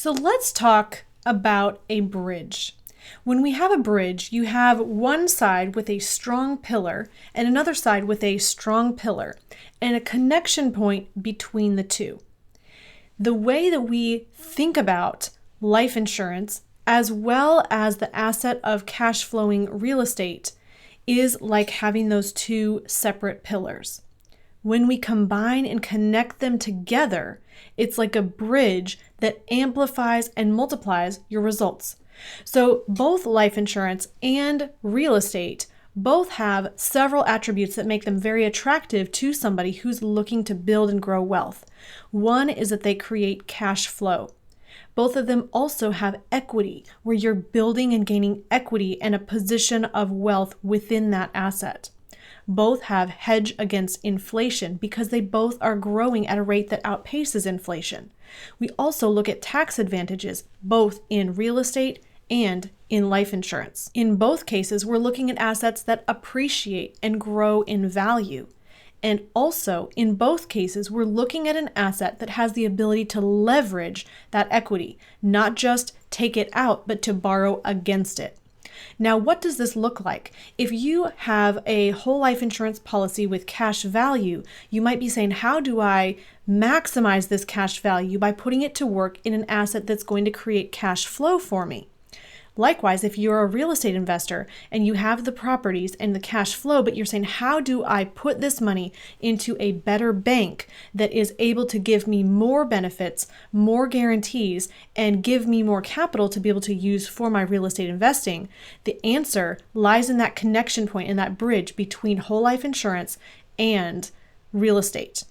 So let's talk about a bridge. When we have a bridge, you have one side with a strong pillar and another side with a strong pillar and a connection point between the two. The way that we think about life insurance as well as the asset of cash flowing real estate is like having those two separate pillars. When we combine and connect them together, it's like a bridge that amplifies and multiplies your results. So both life insurance and real estate both have several attributes that make them very attractive to somebody who's looking to build and grow wealth. One is that they create cash flow. Both of them also have equity, where you're building and gaining equity and a position of wealth within that asset. Both have hedge against inflation because they both are growing at a rate that outpaces inflation. We also look at tax advantages, both in real estate and in life insurance. In both cases, we're looking at assets that appreciate and grow in value. And also, in both cases, we're looking at an asset that has the ability to leverage that equity, not just take it out, but to borrow against it. Now, what does this look like? If you have a whole life insurance policy with cash value, you might be saying, how do I maximize this cash value by putting it to work in an asset that's going to create cash flow for me? Likewise, if you're a real estate investor and you have the properties and the cash flow, but you're saying, how do I put this money into a better bank that is able to give me more benefits, more guarantees, and give me more capital to be able to use for my real estate investing? The answer lies in that connection point, in that bridge between whole life insurance and real estate.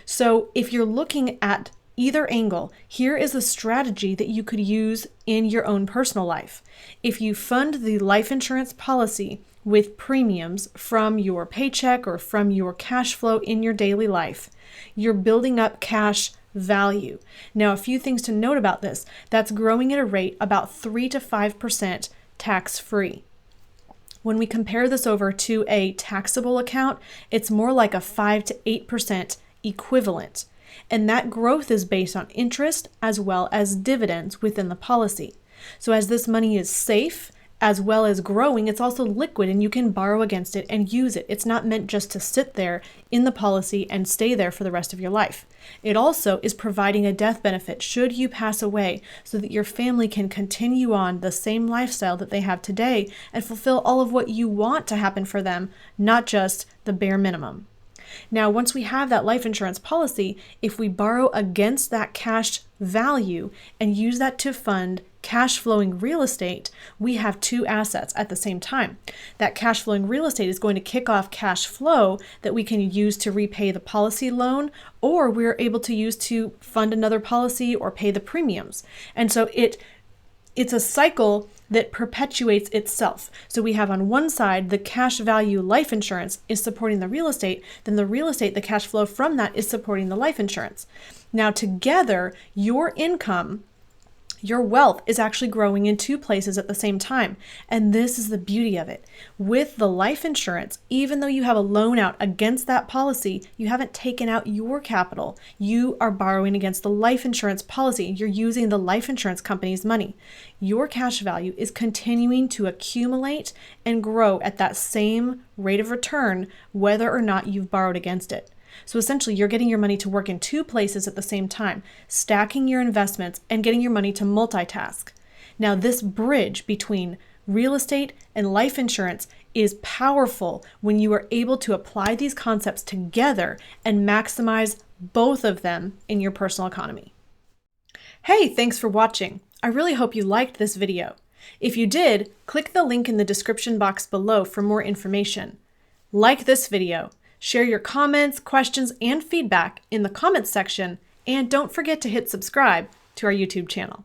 So if you're looking at either angle, here is a strategy that you could use in your own personal life. If you fund the life insurance policy with premiums from your paycheck or from your cash flow in your daily life, you're building up cash value. Now, a few things to note about this. That's growing at a rate about 3 to 5% tax-free. When we compare this over to a taxable account, it's more like a 5 to 8% equivalent. And that growth is based on interest as well as dividends within the policy. So as this money is safe as well as growing, it's also liquid and you can borrow against it and use it. It's not meant just to sit there in the policy and stay there for the rest of your life. It also is providing a death benefit should you pass away so that your family can continue on the same lifestyle that they have today and fulfill all of what you want to happen for them, not just the bare minimum. Now, once we have that life insurance policy, if we borrow against that cash value and use that to fund cash flowing real estate, we have two assets at the same time. That cash flowing real estate is going to kick off cash flow that we can use to repay the policy loan, or we're able to use to fund another policy or pay the premiums. And so it's a cycle that perpetuates itself. So we have on one side, the cash value life insurance is supporting the real estate, then the real estate, the cash flow from that is supporting the life insurance. Now together, your income, your wealth is actually growing in two places at the same time. And this is the beauty of it. With the life insurance, even though you have a loan out against that policy, you haven't taken out your capital. You are borrowing against the life insurance policy. You're using the life insurance company's money. Your cash value is continuing to accumulate and grow at that same rate of return, whether or not you've borrowed against it. So essentially, you're getting your money to work in two places at the same time, stacking your investments and getting your money to multitask. Now, this bridge between real estate and life insurance is powerful when you are able to apply these concepts together and maximize both of them in your personal economy. Hey, thanks for watching. I really hope you liked this video. If you did, click the link in the description box below for more information. Like this video. Share your comments, questions, and feedback in the comments section, and don't forget to hit subscribe to our YouTube channel.